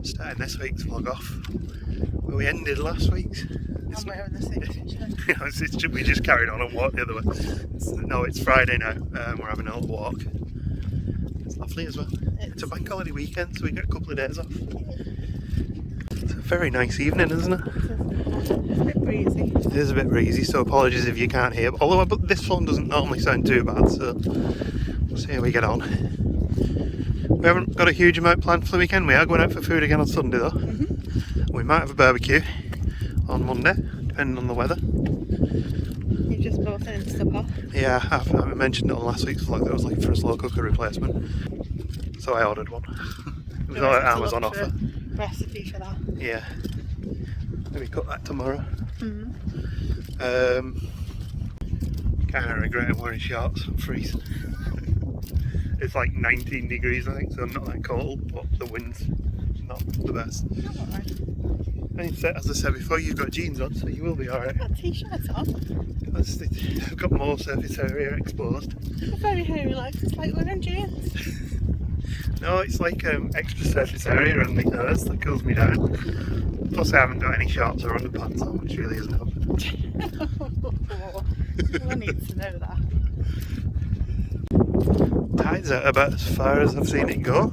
Starting this week's vlog off where we ended last week's. I'm wearing the same t-shirt. We just carried on and walked the other way. No, it's Friday now. We're having a little walk. It's lovely as well. It's a bank holiday weekend, so we get a couple of days off. It's a very nice evening, isn't it? It's a bit breezy. It is a bit breezy, so apologies if you can't hear. Although this one doesn't normally sound too bad, so we'll see how we get on. We haven't got a huge amount planned for the weekend. We are going out for food again on Sunday though. We might have a barbecue on Monday, depending on the weather. You just bought an Instapot. Yeah, I mentioned it on last week's vlog that I was looking for a slow cooker replacement. So I ordered one. It was on Amazon offer. Recipe for that. Yeah. Maybe cook that tomorrow. Kind of regret I'm wearing shorts. I'm freezing. It's like 19 degrees I think, so not that cold, but the wind's not the best. And as I said before, you've got jeans on, so you will be alright. I've got t-shirts on. I've got more surface area exposed. I'm very hairy legs, it's like wearing jeans. No, it's like extra surface area on my nose that cools me down. Plus I haven't got any shorts or underpants on, which really isn't helping. I need to know that. Tide's out about as far as I've seen it go.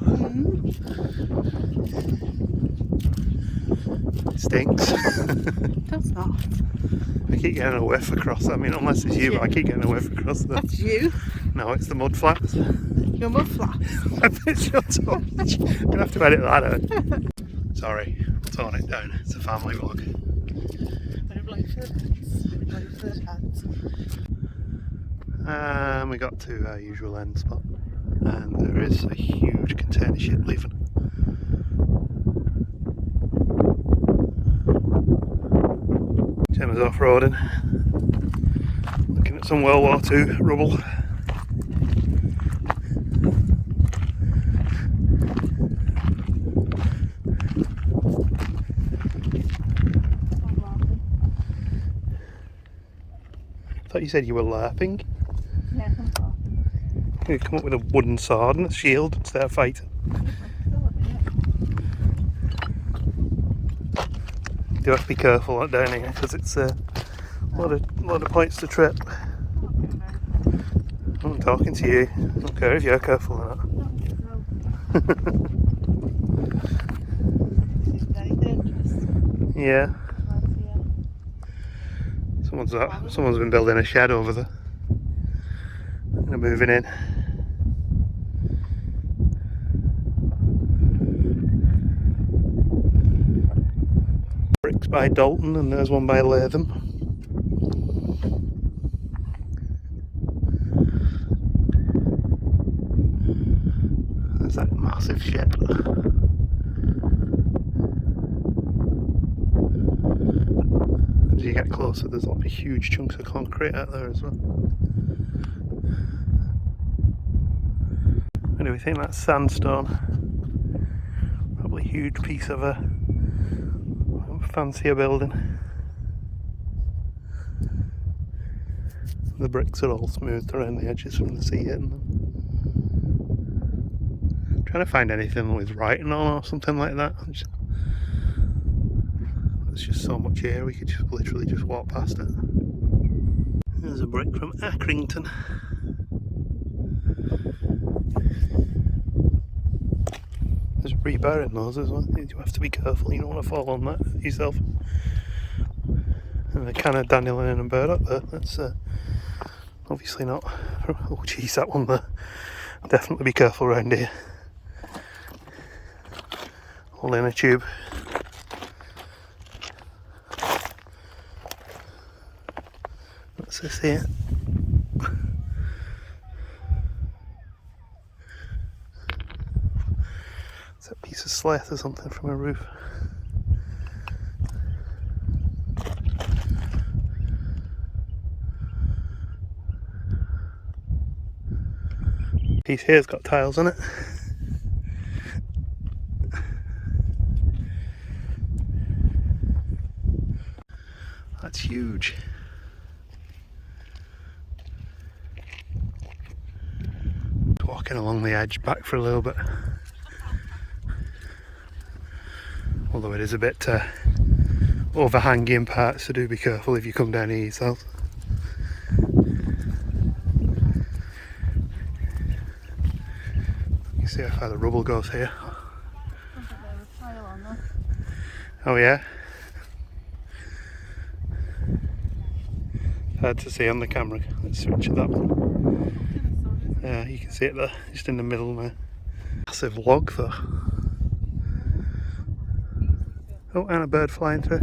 It stinks. It does not. I keep getting a whiff across. I mean, unless it's you, but I keep getting a whiff across there. That's you. No, it's the mud flats. Your mud flats. Shut up. I'm gonna have to edit that out. Sorry, I'll tone it down. It's a family vlog. And we got to our usual end spot, and there is a huge container ship leaving. Gemma's off-roading, looking at some World War II rubble. I thought you said you were LARPing. Yeah, I'm laughing. You come up with a wooden sword and a shield instead of fighting. You do have to be careful down here because it's a lot of points to trip. I'm talking to you. I don't care if you're careful or not. This is very dangerous. Yeah. Someone's been building a shed over there. They're moving in. Bricks by Dalton, and there's one by Latham. There's that massive shed. As you get closer, there's like huge chunks of concrete out there as well. What do we think? That's sandstone. Probably a huge piece of a fancier building. The bricks are all smoothed around the edges from the sea hitting them. I'm trying to find anything with writing on or something like that. There's just so much here, we could just literally just walk past it. There's a brick from Accrington. There's rebar in those as well. You have to be careful, you don't want to fall on that yourself. And a can of dandelion and burdock there. That's obviously not. Oh geez, that one there. Definitely be careful around here. All in a tube. What's this here? It's a piece of slate or something from a roof. Piece here's got tiles on it. That's huge. Walking along the edge, back for a little bit. Although it is a bit overhanging parts, so do be careful if you come down here yourself. You see how far the rubble goes here. Oh yeah? Hard to see on the camera. Let's switch it up. Yeah, you can see it there, just in the middle there. Massive log though. Oh, and a bird flying through.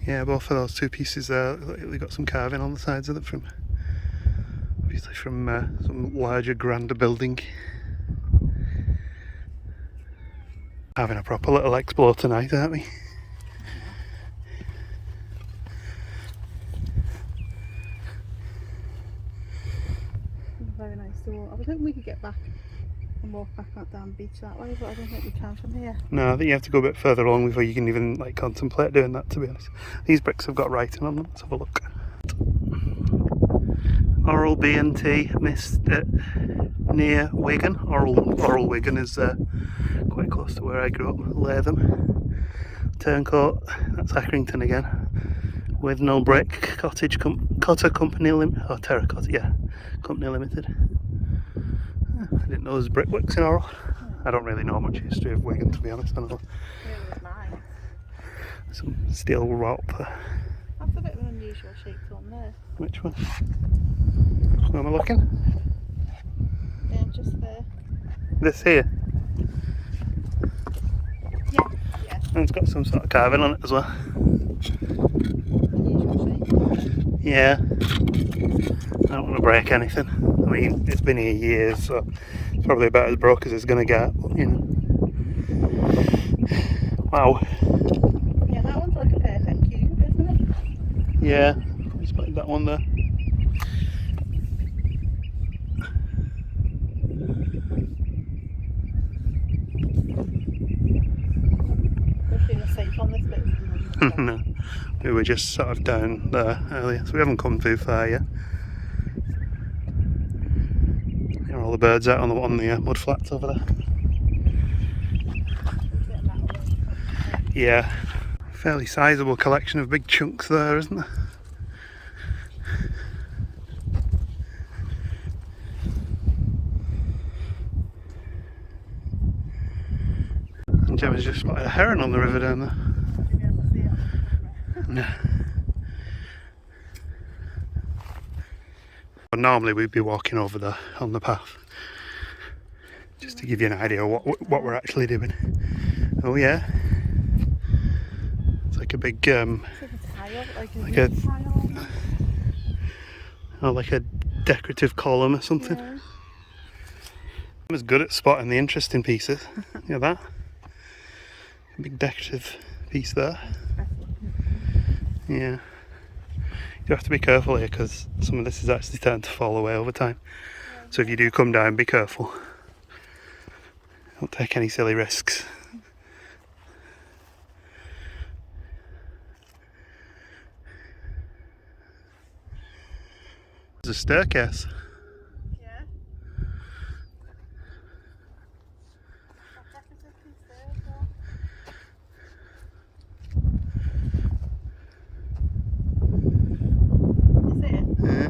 Yeah, both of those two pieces there, they've got some carving on the sides of them from, obviously from some larger, grander building. Having a proper little explore tonight, aren't we? Very nice to walk. I was hoping we could get back and walk back out down the beach that way, but I don't think we can from here. No, I think you have to go a bit further along before you can even like contemplate doing that, to be honest. These bricks have got writing on them, let's have a look. Oral B&T missed near Wigan. Oral Wigan is quite close to where I grew up. Latham. Turncoat, that's Accrington again. With no brick, Cotter Company Limited. Oh, Terracotta, yeah. Company Limited. I didn't know there was brickworks in Oral. I don't really know much history of Wigan, to be honest. I don't know. Really nice. Some steel rope. That's a bit of an unusual shaped one there. Which one? Where am I looking? Yeah, just there. This here. Yeah, yeah. And it's got some sort of carving on it as well. Unusual shape. Yeah. I don't want to break anything. I mean, it's been here years, so it's probably about as broke as it's going to get, but you know. Wow. Yeah, that one's like a perfect cube, isn't it? Yeah, I spotted that one there. We're feeling safe on this bit. No, we were just sort of down there earlier, so we haven't come too far yet. There are all the birds out on the mud flats over there. Yeah, fairly sizable collection of big chunks there, isn't there? And Gemma's just spotted a heron on the river down there. No. Normally we'd be walking over there on the path, just to give you an idea of what we're actually doing. Oh yeah, it's like a big like a decorative column or something. Yeah. I was good at spotting the interesting pieces. You know that? A big decorative piece there. Yeah. You have to be careful here because some of this is actually starting to fall away over time. So if you do come down, be careful. Don't take any silly risks. There's a staircase. Yeah. Yeah.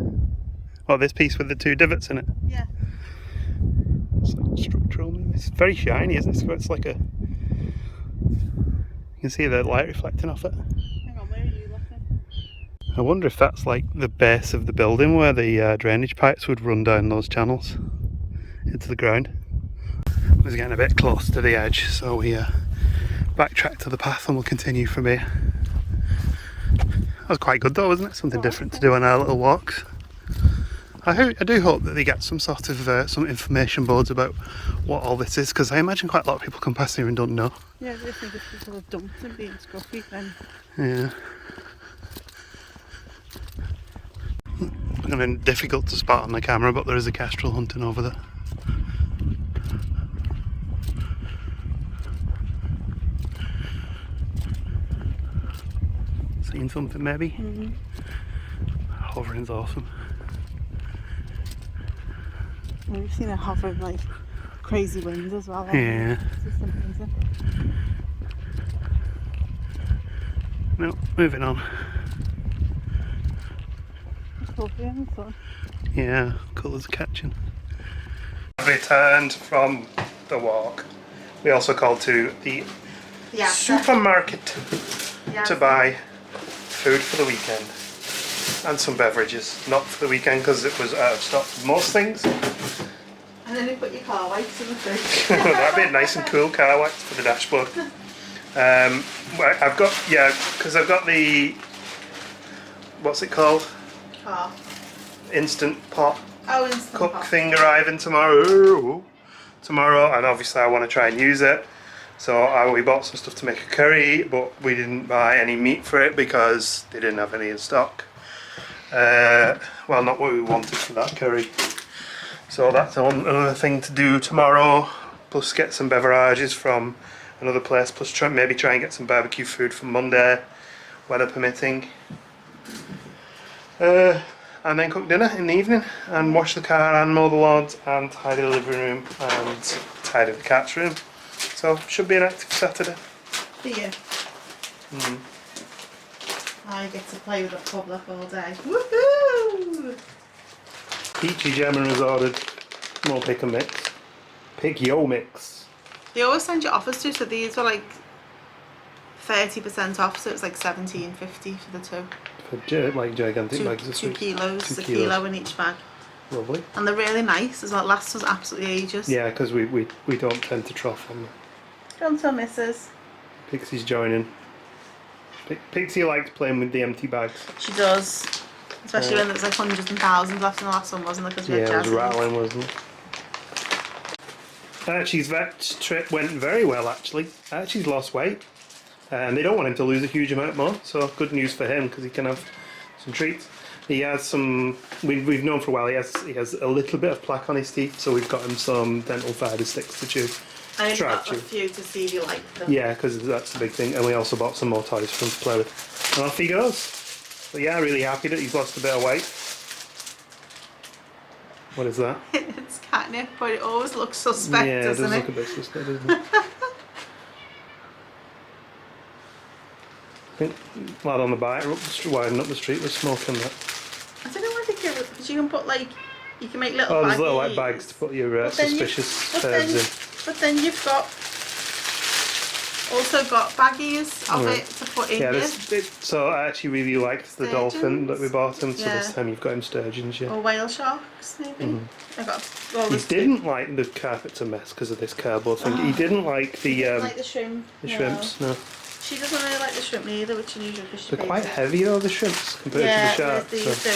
Oh, this piece with the two divots in it. Yeah. It's like structural. It's very shiny, isn't it? It's like a. You can see the light reflecting off it. Hang on, where are you looking? I wonder if that's like the base of the building where the drainage pipes would run down those channels into the ground. It was getting a bit close to the edge, so we backtrack to the path and we'll continue from here. That was quite good though, wasn't it? Something different to do on our little walks. I do hope that they get some sort of some information boards about what all this is, because I imagine quite a lot of people come past here and don't know. Yeah, I just think if people have dumped and being scruffy, then... Yeah. I mean, difficult to spot on the camera, but there is a kestrel hunting over there. Seen something maybe? Mm-hmm. Hovering's awesome. We've seen a hovering like crazy wind as well. Yeah. It's just amazing. No, moving on. It's lovely in the sun. Yeah, colours are catching. Returned from the walk. We also called to the supermarket to buy food for the weekend and some beverages. Not for the weekend because it was out of stock for most things. And then you put your car wipes in the fridge. That'd be nice and cool car wipes for the dashboard. I've got, because I've got the, what's it called? Car. Instant pot Instant cook pot. thing arriving tomorrow, and obviously I want to try and use it. So we bought some stuff to make a curry, but we didn't buy any meat for it because they didn't have any in stock. Well, not what we wanted for that curry. So that's another thing to do tomorrow, plus get some beverages from another place, plus maybe try and get some barbecue food for Monday, weather permitting. And then cook dinner in the evening, and wash the car and mow the lawns and tidy the living room and tidy the cat's room. So should be an active Saturday. Do you? I get to play with the public all day. Woohoo! Peachy Gemma has ordered more pick and mix. Pick yo mix. They always send you offers too, so these were like 30% off, so it was like $17.50 for the two. For like gigantic bags of 2 sweet. kilos, 2 a kilos. kilo in each bag. Lovely. And they're really nice as well. It lasts us absolutely ages. Yeah, because we don't tend to trough on them. Don't tell Mrs. Pixie's joining. Pixie likes playing with the empty bags. She does. Especially when there's like hundreds and thousands left in the last one, wasn't there? Because we had Yeah, it was Jasmine. rattling, wasn't it? Archie's vet trip went very well, actually. Archie's lost weight. And they don't want him to lose a huge amount more, so good news for him because he can have some treats. He has some, we've known for a while, he has a little bit of plaque on his teeth, so we've got him some dental fibre sticks to chew. I only Try got to a chew. few to see if you like them. Yeah, because that's the big thing, and we also bought some more toys for him to play with. And off he goes. But yeah, really happy that he's lost a bit of weight. What is that? It's catnip, but it always looks suspect, Yeah, it does doesn't look it? a bit suspect, doesn't it? I think lad on the bike winding up the street was smoking that. I don't know why they give it, because you can put like, you can make little Oh, baggies. there's little like bags to put your But then suspicious herbs in. But then you've also got baggies of it to put in Yeah, here. so I actually really liked the dolphin that we bought him, so this Yeah. time you've got him sturgeons, yeah. Or whale sharks, maybe. I got all He this. didn't like the carpet's a mess because of this cardboard thing. He didn't like the Like the shrimp. shrimps, no. She doesn't really like the shrimp either, which is usual because she They're quite hates it. heavy though, the shrimps, compared to the sharks. These So.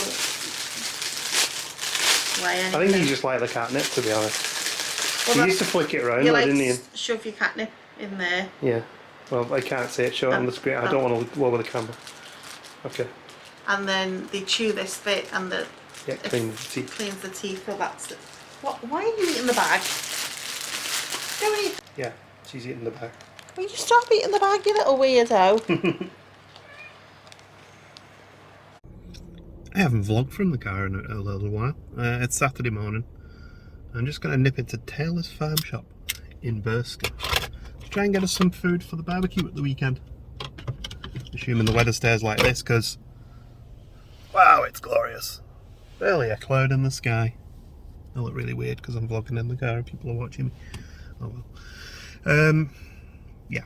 don't weigh anything. I think he just liked the catnip, to be honest. Well, He used to flick it around, you though, like didn't he? shove your catnip in there. Yeah. Well, I can't see it show on the screen. I don't want to lower the camera. Okay. And then they chew this bit and Yeah, clean the teeth. cleans the teeth. So that's it. What? Why are you eating the bag? Don't eat. Yeah, she's eating the bag. Will you stop eating the bag, you little weirdo? I haven't vlogged from the car in a little while. It's Saturday morning. I'm just going to nip into Taylor's Farm Shop in Bursker to try and get us some food for the barbecue at the weekend. Assuming the weather stays like this, because wow, it's glorious. Barely a cloud in the sky. I look really weird because I'm vlogging in the car and people are watching me. Oh well. Yeah,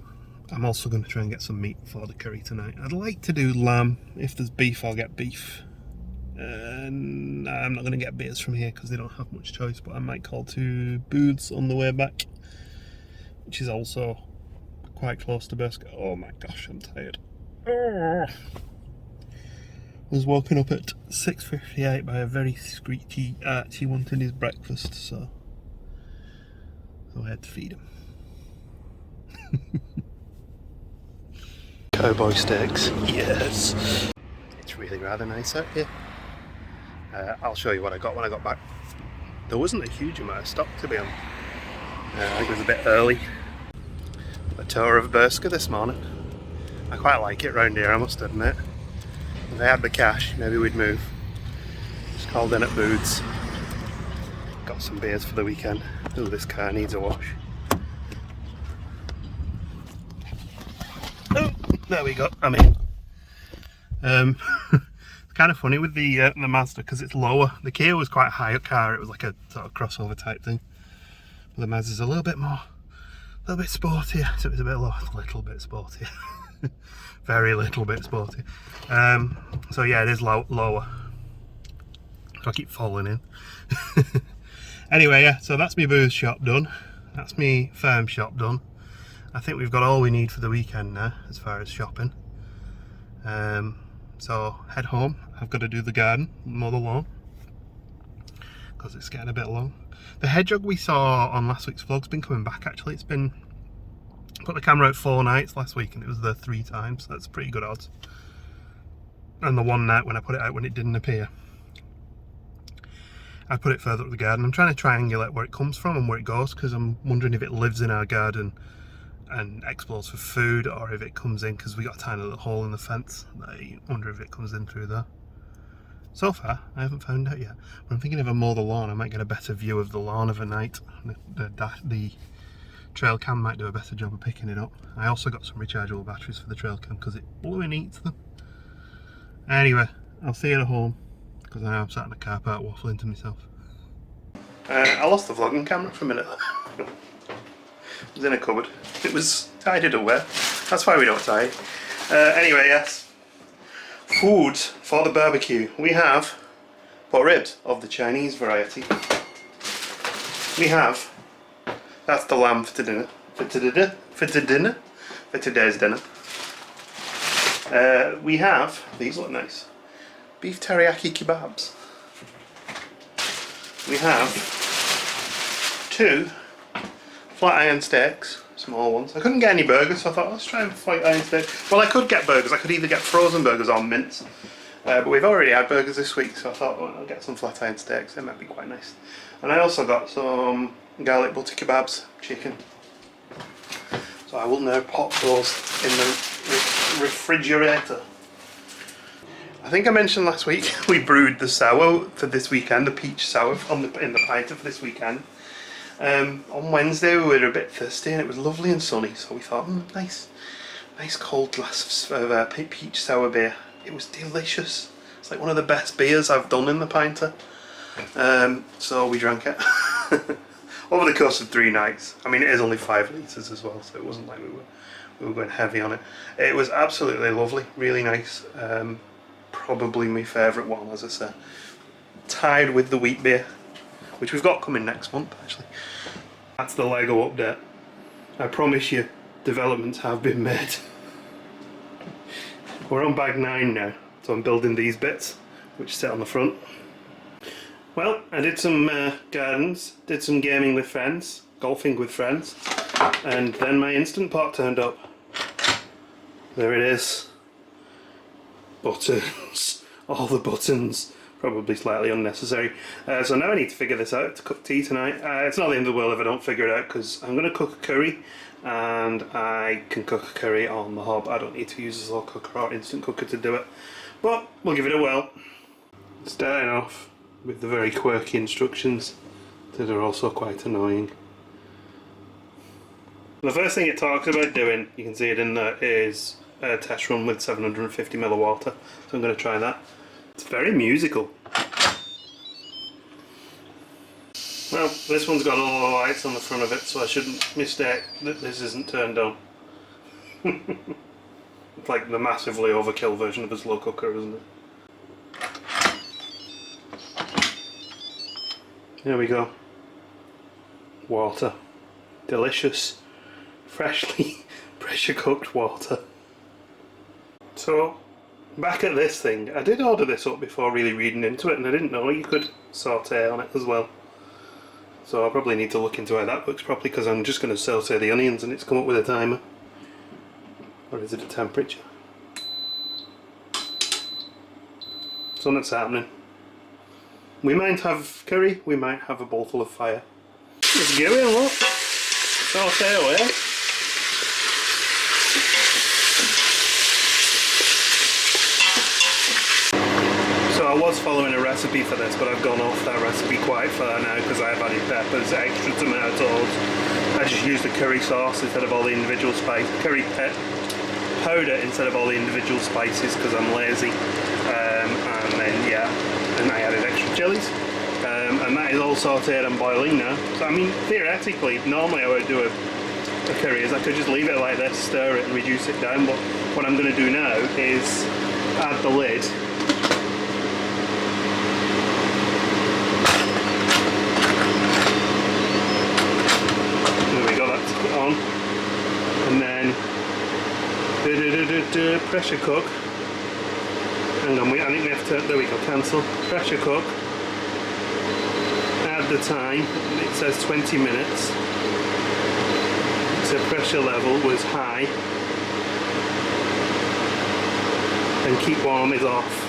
I'm also going to try and get some meat for the curry tonight. I'd like to do lamb. If there's beef, I'll get beef. And I'm not going to get beers from here because they don't have much choice, but I might call to Booths on the way back, which is also quite close to Bursker. Oh my gosh, I'm tired. I was woken up at 6:58 by a very screechy Archie wanting his breakfast, so I had to feed him. Cowboy steaks, yes. It's really rather nice out here. I'll show you what I got when I got back. There wasn't a huge amount of stock, to be honest. I think it was a bit early. A tour of Bursker this morning. I quite like it round here, I must admit. If I had the cash, maybe we'd move. Just called in at Booths. Got got some beers for the weekend. Oh, this car needs a wash. Oh, there we go. I'm in. It's kind of funny with the Mazda because it's lower. The Kia was quite a high up car. It was like a sort of crossover type thing. But the Mazda's a little bit sportier. So it's a bit lower, a little bit sportier. Very little bit sporty. So yeah, it is lower. So I keep falling in. Anyway, yeah, so that's my booze shop done. That's my farm shop done. I think we've got all we need for the weekend now as far as shopping. So head home. I've got to do the garden, mow the lawn, because it's getting a bit long. The hedgehog we saw on last week's vlog's been coming back actually. It's been, put the camera out 4 nights last week and it was there 3 times. So that's pretty good odds. And the one night when I put it out when it didn't appear, I put it further up the garden. I'm trying to triangulate where it comes from and where it goes, because I'm wondering if it lives in our garden and explores for food, or if it comes in because we got a tiny little hole in the fence. I wonder if it comes in through there. So far, I haven't found out yet. But I'm thinking if I mow the lawn, I might get a better view of the lawn of a night. The trail cam might do a better job of picking it up. I also got some rechargeable batteries for the trail cam because it blooming eats them. Anyway, I'll see you at home, because now I'm sat in the car park waffling to myself. I lost the vlogging camera for a minute. It was in a cupboard. It was tidied away. That's why we don't tie. Anyway, yes. Food for the barbecue. We have pork ribs of the Chinese variety. We have, that's the lamb for dinner. For today's dinner. We have, these look nice, beef teriyaki kebabs. We have 2 flat iron steaks, small ones. I couldn't get any burgers, so I thought let's try and flat iron steak. Well, I could get burgers. I could either get frozen burgers or mince, but we've already had burgers this week, so I thought well, I'll get some flat iron steaks. They might be quite nice. And I also got some garlic butter kebabs, chicken. So I will now pop those in the refrigerator. I think I mentioned last week we brewed the sour for this weekend, the peach sour in the pinter for this weekend. On Wednesday we were a bit thirsty and it was lovely and sunny, so we thought, nice cold glass of peach sour beer. It was delicious. It's like one of the best beers I've done in the pinter. So we drank it over the course of 3 nights. I mean, it is only 5 litres as well, so it wasn't like we were going heavy on it. It was absolutely lovely, really nice. Probably my favourite one, as I said. Tied with the wheat beer, which we've got coming next month actually. That's the Lego update. I promise you, developments have been made. We're on bag 9 now, so I'm building these bits, which sit on the front. Well, I did some gardens, did some gaming with friends, golfing with friends, and then my Instant Pot turned up. There it is. Buttons. All the buttons. Probably slightly unnecessary. So now I need to figure this out to cook tea tonight. It's not the end of the world if I don't figure it out, because I'm going to cook a curry, and I can cook a curry on the hob. I don't need to use a slow cooker or instant cooker to do it. But we'll give it a whirl. Starting off with the very quirky instructions that are also quite annoying. The first thing it talks about doing, you can see it in there, is a test run with 750ml of water. So I'm going to try that. It's very musical. Well, this one's got all the lights on the front of it, so I shouldn't mistake that this isn't turned on. It's like the massively overkill version of a slow cooker, isn't it? There we go. Water. Delicious, freshly pressure cooked water. So, back at this thing, I did order this up before really reading into it, and I didn't know you could saute on it as well. So I'll probably need to look into how that works properly, because I'm just going to saute the onions and it's come up with a timer. Or is it a temperature? Something's happening. We might have curry, we might have a bowl full of fire. Let's go in, look. Saute away. So I was following a recipe for this, but I've gone off that recipe quite far now because I've added peppers, extra tomatoes. I just used the curry sauce instead of all the individual spices, powder instead of all the individual spices because I'm lazy. And then yeah, and I added extra chilies. And that is all sauteed and boiling now. So I mean, theoretically, normally I would do a curry is I could just leave it like this, stir it and reduce it down, but what I'm going to do now is add the lid. There we go, that's put on. And then pressure cook. Hang on, I think we have to, there we go, cancel. Pressure cook. Add the time, it says 20 minutes. So pressure level was high. And keep warm is off.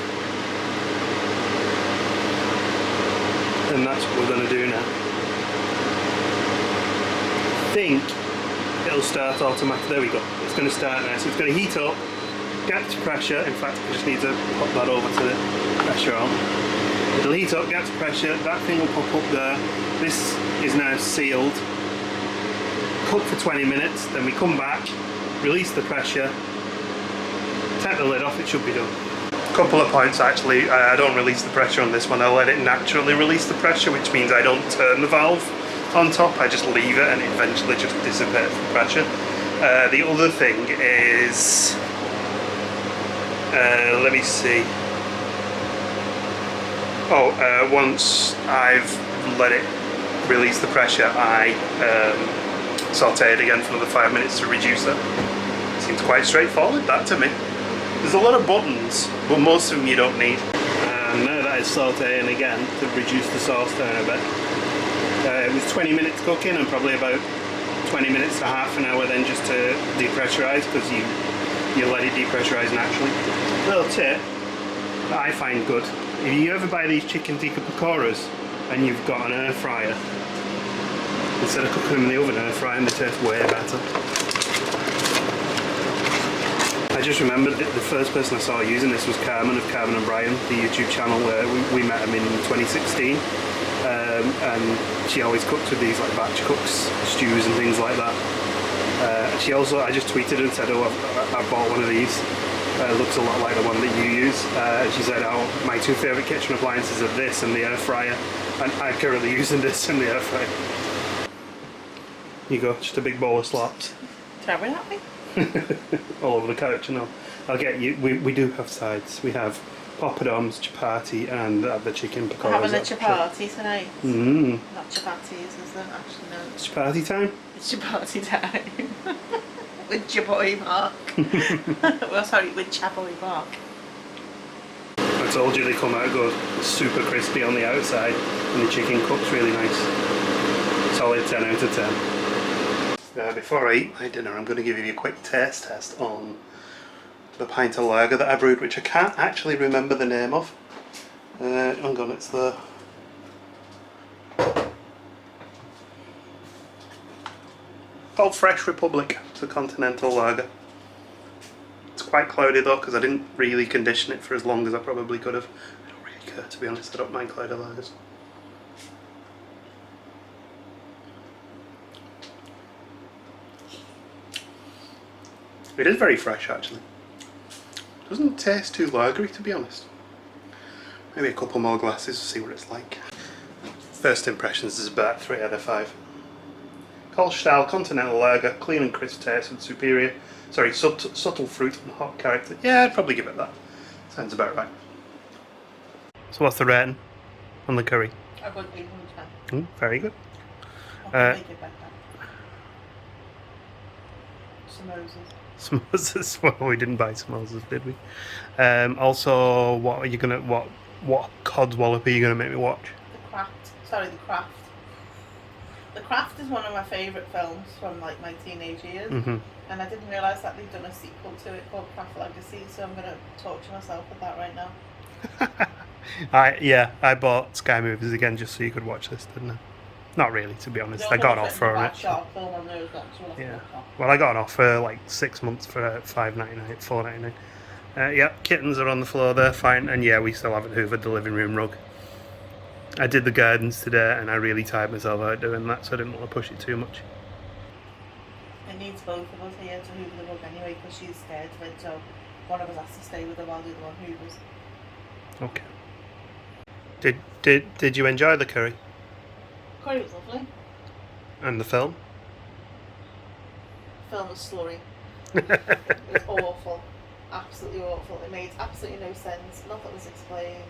And that's what we're going to do now. I think it'll start automatically. There we go. It's going to start now. So it's going to heat up, get to pressure. In fact, I just need to pop that over to the pressure on. It'll heat up, get to pressure. That thing will pop up there. This is now sealed. Cook for 20 minutes. Then we come back, release the pressure, take the lid off. It should be done. Couple of points actually. I don't release the pressure on this one. I let it naturally release the pressure, which means I don't turn the valve on top. I just leave it and it eventually just dissipates the pressure. The other thing is, let me see. Once I've let it release the pressure, I saute it again for another 5 minutes to reduce it. Seems quite straightforward, that to me. There's a lot of buttons, but most of them you don't need. Now that is sauteing again to reduce the sauce down a bit. It was 20 minutes cooking and probably about 20 minutes to half an hour then just to depressurize, because you let it depressurize naturally. Little tip that I find good: if you ever buy these chicken tikka pakoras and you've got an air fryer, instead of cooking them in the oven, air fry them, they taste way better. I just remembered that the first person I saw using this was Carmen of Carmen and Brian, the YouTube channel where we met him in 2016. And she always cooks with these like batch cooks, stews and things like that. She also, I just tweeted and said, oh, I bought one of these. Looks a lot like the one that you use. She said, oh, my two favourite kitchen appliances are this and the air fryer. And I'm currently using this and the air fryer. You go, just a big bowl of slops. Staring at me? All over the couch and all. I'll get you, we do have sides. We have poppadoms, chapati and the chicken pakoras. We're having a chapati tonight. Mmm. Not chapatis, is there? Actually, no. It's chapati time? It's chapati time. With Chaparty Mark. Well, sorry, with Chaparty Mark. I told you they come out good. It's super crispy on the outside and the chicken cooks really nice. Solid 10 out of 10. Before I eat my dinner, I'm going to give you a quick taste test on the pint of lager that I brewed, which I can't actually remember the name of. Hang on, it's the... called Fresh Republic. It's a continental lager. It's quite cloudy though, because I didn't really condition it for as long as I probably could have. I don't really care, to be honest. I don't mind cloudy lagers. It is very fresh actually. Doesn't taste too lagery, to be honest. Maybe a couple more glasses to see what it's like. First impressions is about 3 out of 5. Kolsch continental lager, clean and crisp taste and subtle fruit and hot character. Yeah, I'd probably give it that. Sounds about right. So what's the rating on the curry? I would give them 10. Very good. I think it better. Samosas. Samosas. Well, we didn't buy samosas, did we? Also, what are you gonna what cod wallop are you gonna make me watch? The Craft. Sorry, The Craft. The Craft is one of my favourite films from like my teenage years, and I didn't realise that they've done a sequel to it called Craft Legacy. So I'm gonna torture myself with that right now. I bought Sky Movies again just so you could watch this, didn't I? Not really, to be honest. I got an offer on it. Yeah. Well, I got an offer like 6 months for $5.99, $4.99. Yeah, kittens are on the floor there, fine, and yeah, we still haven't hoovered the living room rug. I did the gardens today and I really tired myself out doing that, so I didn't want to push it too much. It needs both of us here to hoover the rug anyway, because she's scared of it, so one of us has to stay with her while the other one hoovers. Okay. Did you enjoy the curry? Curry was lovely. And the film? Film was slurry. It was awful. Absolutely awful. It made absolutely no sense. Nothing was explained.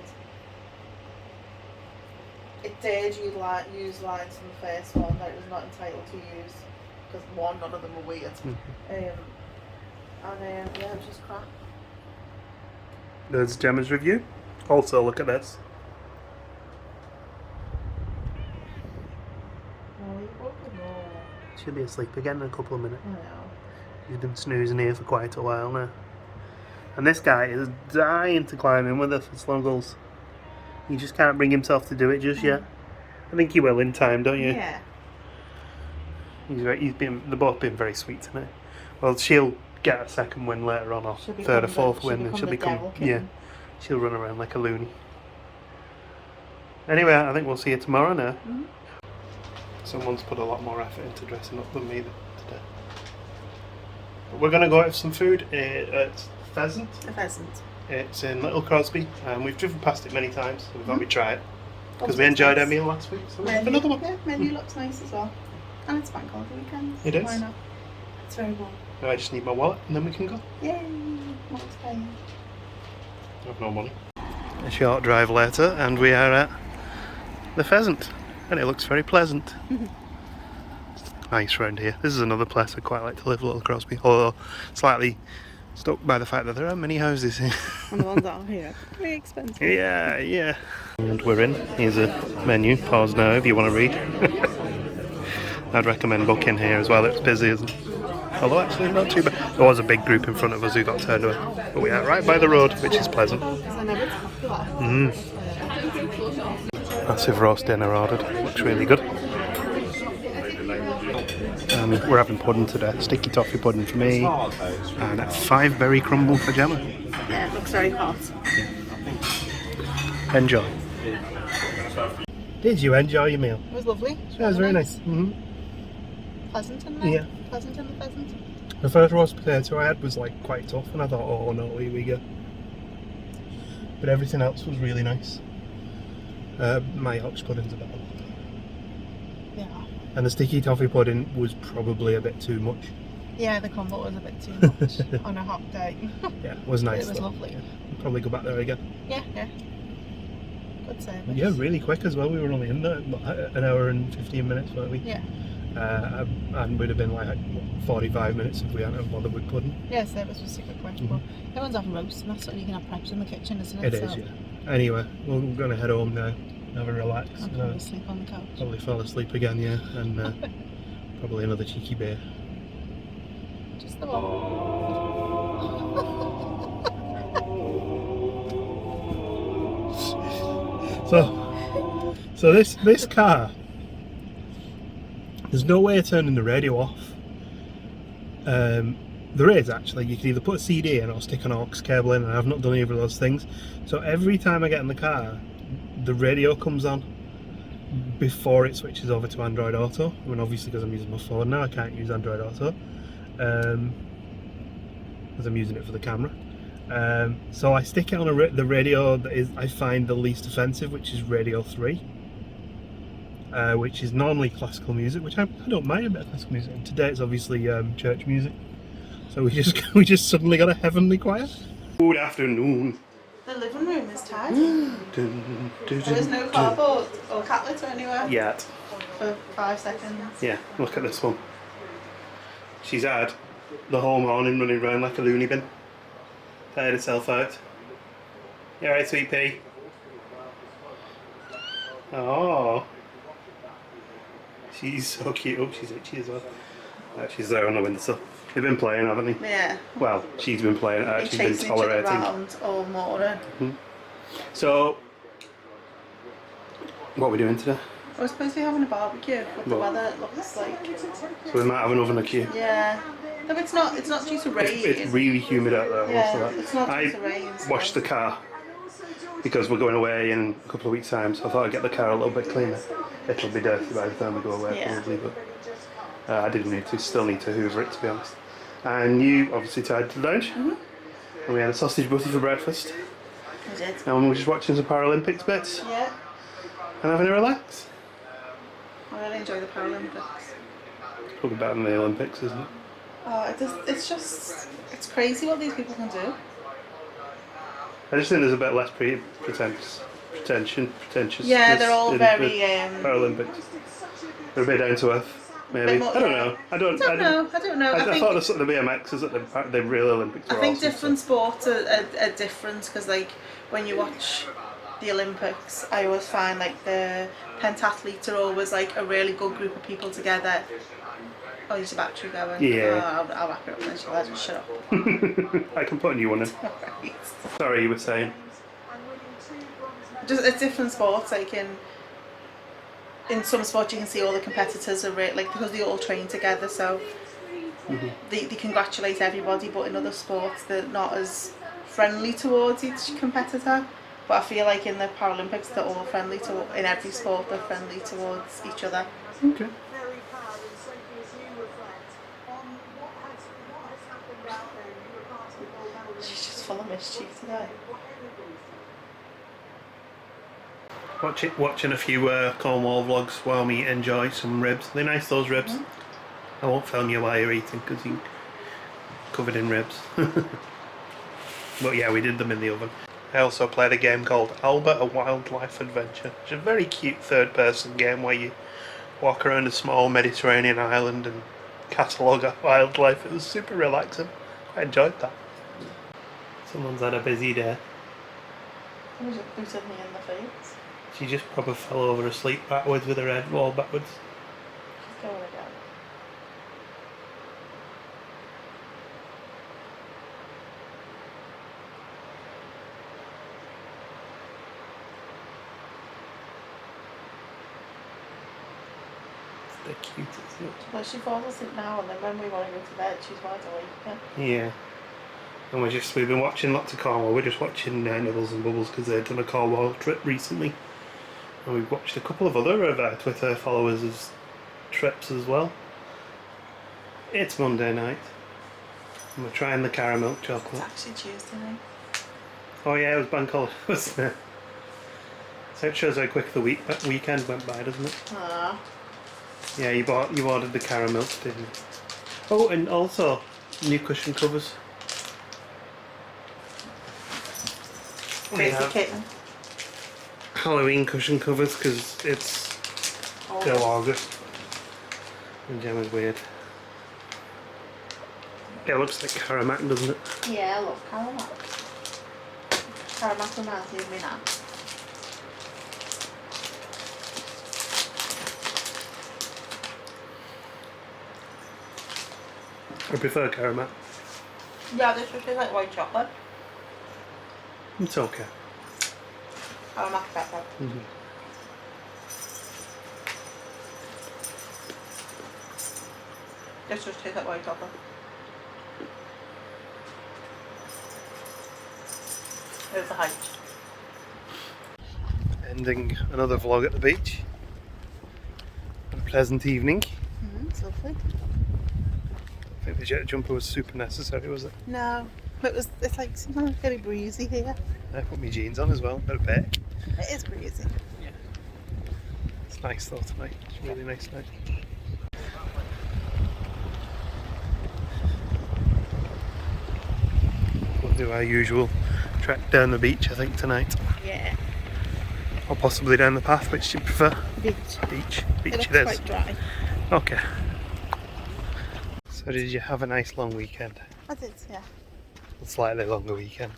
It dared use lines from the first one that it was not entitled to use, because one, none of them were weird. Yeah, it was just crap. There's Gemma's review. Also, look at this. She'll be asleep again in a couple of minutes. I know. He's been snoozing here for quite a while now. And this guy is dying to climb in with us for Sluggles. He just can't bring himself to do it just yet. I think he will in time, don't you? Yeah. They've both been very sweet tonight. Well, she'll get a second win later on, or third or fourth win, and she'll become she'll run around like a loony. Anyway, I think we'll see you tomorrow now. Mm-hmm. Someone's put a lot more effort into dressing up than me today. But we're going to go out for some food at Pheasant. A pheasant. It's in Little Crosby, and we've driven past it many times, so we thought we'd try it. Because we enjoyed our meal last week, so we'll have another one. Yeah, menu looks nice as well. And it's bank holiday weekend. It is. Why not? It's very warm. I just need my wallet, and then we can go. Yay! What's paying? I have no money. A short drive later, and we are at the Pheasant, and it looks very pleasant. Nice round here. This is another place I quite like to live, Little Crosby, although slightly stuck by the fact that there are many houses here. And the ones that are here are very expensive. Yeah. And we're in. Here's a menu. Pause now if you want to read. I'd recommend booking here as well. It's busy, isn't it? Although actually not too bad. There was a big group in front of us who got turned away. But we are right by the road, which is pleasant. Massive roast dinner ordered. Looks really good. And we're having pudding today. Sticky toffee pudding for me. And a 5-berry crumble for Gemma. Yeah, it looks very hot. Enjoy. Did you enjoy your meal? It was lovely. Yeah, it was very nice. Mm-hmm. Pleasant in there? Yeah. Pleasant in the pheasant? The first roast potato I had was like quite tough, and I thought, oh no, here we go. But everything else was really nice. My Yorkshire pudding's a bit old. Yeah. And the sticky toffee pudding was probably a bit too much. Yeah, the crumble was a bit too much on a hot day. Yeah, it was nice. It was lovely. Yeah. We'll probably go back there again. Yeah. Good service. Yeah, really quick as well. We were only in there an hour and 15 minutes, weren't we? Yeah. And we'd have been like 45 minutes if we hadn't bothered with pudding. Yeah, service was super quick. Well, everyone's having roast and that's what you can have preps in the kitchen, isn't it? It is, yeah. Anyway, we're going to head home now, have a relax. And probably sleep on the couch. Probably fall asleep again, yeah, and probably another cheeky beer. Just the one. So this car, there's no way of turning the radio off. There is actually. You can either put a CD in or stick an aux cable in, and I've not done either of those things. So every time I get in the car, the radio comes on before it switches over to Android Auto. I mean, obviously because I'm using my phone now, I can't use Android Auto because I'm using it for the camera. So I stick it on the radio that is I find the least offensive, which is Radio 3, which is normally classical music, which I don't mind a bit of classical music. And today it's obviously church music. So we just suddenly got a heavenly choir. Good afternoon. The living room is tidy. There is no cardboard or cat litter anywhere. Yet. For 5 seconds. Yeah, look at this one. She's had the whole morning running around like a loony bin. Tired herself out. You alright, sweet pea? Oh. She's so cute. Oh, she's itchy as well. She's there on the windowsill. They've been playing, haven't they? Yeah. Well, she's been playing. She's been chasing tolerating. each other around all morning. So, what are we doing today? I was supposed to be having a barbecue, but the weather looks like. So we might have an oven or queue. Yeah. No, it's not. It's not due to rain. It's really humid out there. Yeah, it's not due I to rain. washed the car because we're going away in a couple of weeks' time, so I thought I'd get the car a little bit cleaner. It'll be dirty by the time we go away, Yeah. probably, but I didn't need to. Still need to hoover it, to be honest. And you obviously tied to the lounge. Mm-hmm. And we had a sausage butty for breakfast. We did. And we were just watching some Paralympics bits Yeah. and having a relax. I really enjoy the Paralympics. Probably better than the Olympics, isn't it? Oh, it's crazy what these people can do. I just think there's a bit less pretentious. Yeah, they're all in very. the Paralympics. They're a bit down to earth, maybe. More, I don't know. I don't know. I don't know. I think, thought the sort of BMXs at the real Olympics were I think awesome, different so. sports are different because, like, when you watch the Olympics, I always find like the pentathletes are always like a really good group of people together. Oh, there's a battery going. Yeah. Oh, I'll wrap it up then. Shall I just shut up? I can put a new one in. Right. Sorry, you were saying. Just it's different sports. Like in some sports, you can see all the competitors are like because they all train together, so they congratulate everybody. But in other sports, they're not as friendly towards each competitor. But I feel like in the Paralympics, they're all friendly in every sport. They're friendly towards each other. Okay. She's just full of mischief today. Watching a few Cornwall vlogs while we enjoy some ribs. They're nice, those ribs. I won't film you while you're eating because you're covered in ribs. But yeah, we did them in the oven. I also played a game called Alba, a Wildlife Adventure. It's a very cute third-person game where you walk around a small Mediterranean island and catalogue our wildlife. It was super relaxing. I enjoyed that. Someone's had a busy day. Who's it booted me in the face? She just probably fell over asleep backwards with her head rolled backwards. She's going again. They're cute, isn't it? Well, she falls asleep now, and then when we want to go to bed, she's wide awake. Yeah. And we've been watching lots of Cornwall. We're just watching Nibbles and Bubbles because they've done a Cornwall trip recently. And we've watched a couple of other of our Twitter followers' trips as well. It's Monday night. And we're trying the caramel chocolate. It's actually Tuesday night. Oh yeah, it was bank holiday, wasn't it? So it shows how quick the weekend went by, doesn't it? Ah. Yeah, you ordered the caramel, didn't you? Oh, and also new cushion covers. Crazy kitten. Halloween cushion covers because it's still August. And Gemma's weird. It looks like Karamak, doesn't it? Yeah, I love Karamak. Karamak reminds me of me now. I prefer Karamak. Yeah, this just tastes like white chocolate. It's okay. Karamak better. This just tastes like white chocolate. It was a height. Ending another vlog at the beach. A pleasant evening. It's lovely. I think the jet jumper was super necessary, was it? No, it's like sometimes very breezy here. I put my jeans on as well, a bit of bear. It is breezy. Yeah. It's nice though tonight. It's a really nice night. We'll do our usual trek down the beach, I think, tonight. Yeah. Or possibly down the path, which do you prefer? Beach. Beach It it looks is. quite dry. Okay. So did you have a nice long weekend? I did, yeah. A slightly longer weekend.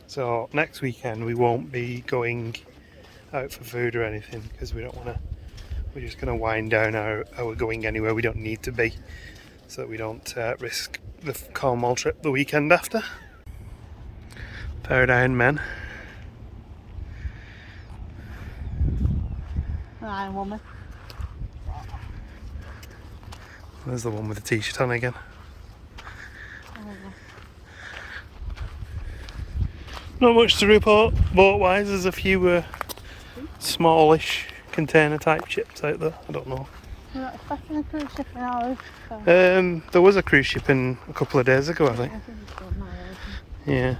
So next weekend we won't be going out for food or anything because we don't want to. We're just going to wind down our going anywhere we don't need to be, so that we don't risk the Cornwall trip the weekend after. Paradigm men. Iron woman. There's the one with the t-shirt on again. Not much to report boat-wise. There's a few smallish container type ships out there. I don't know. We're not expecting a cruise ship in ours. So. There was a cruise ship in a couple of days ago, I think. It's gone now, isn't it? Yeah.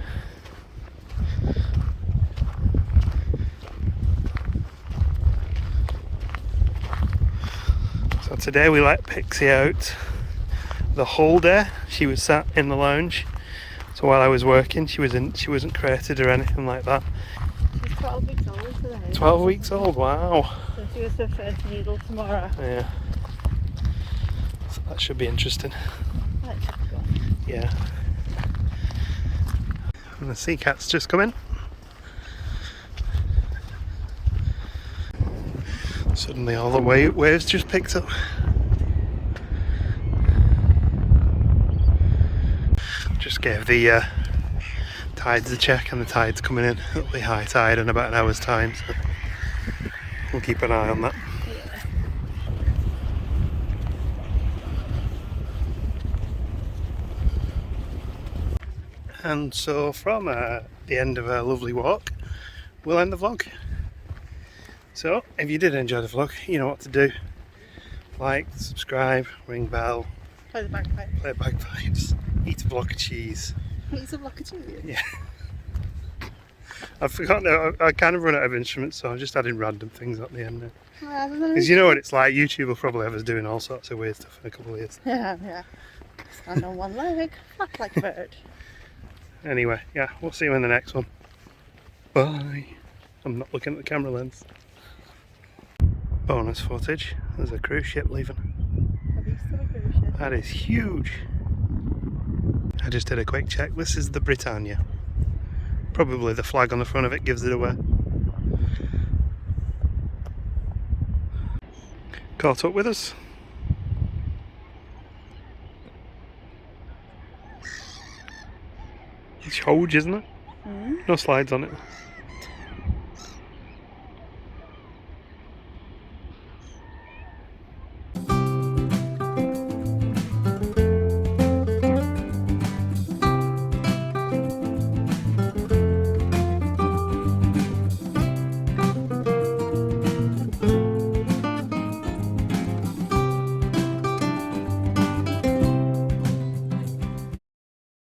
So today we let Pixie out the whole day. She was sat in the lounge. So while I was working, she wasn't crated or anything like that. She's 12 weeks old today. 12 weeks old, wow. So she was her first needle tomorrow. Yeah. So that should be interesting. That should be good. Yeah. And the sea cat's just come in. Suddenly all the waves just picked up. Just gave the tides a check, and the tide's coming in. It'll be high tide in about an hour's time, so we'll keep an eye on that. And so from the end of our lovely walk, we'll end the vlog. So if you did enjoy the vlog, you know what to do. Like, subscribe, ring bell, Play the bagpipe. play bagpipes, eat a block of cheese. Eat a block of cheese. Yeah. I've forgotten, I kind of run out of instruments, so I'm just adding random things at the end now. Because you know what it's like, YouTube will probably have us doing all sorts of weird stuff in a couple of years. Yeah. Stand on one leg, flap like a bird. Anyway, yeah, we'll see you in the next one. Bye. I'm not looking at the camera lens. Bonus footage, there's a cruise ship leaving. Have you still a cruise ship? That is huge. I just did a quick check. This is the Britannia. Probably the flag on the front of it gives it away. Caught up with us. It's huge, isn't it? Mm. No slides on it.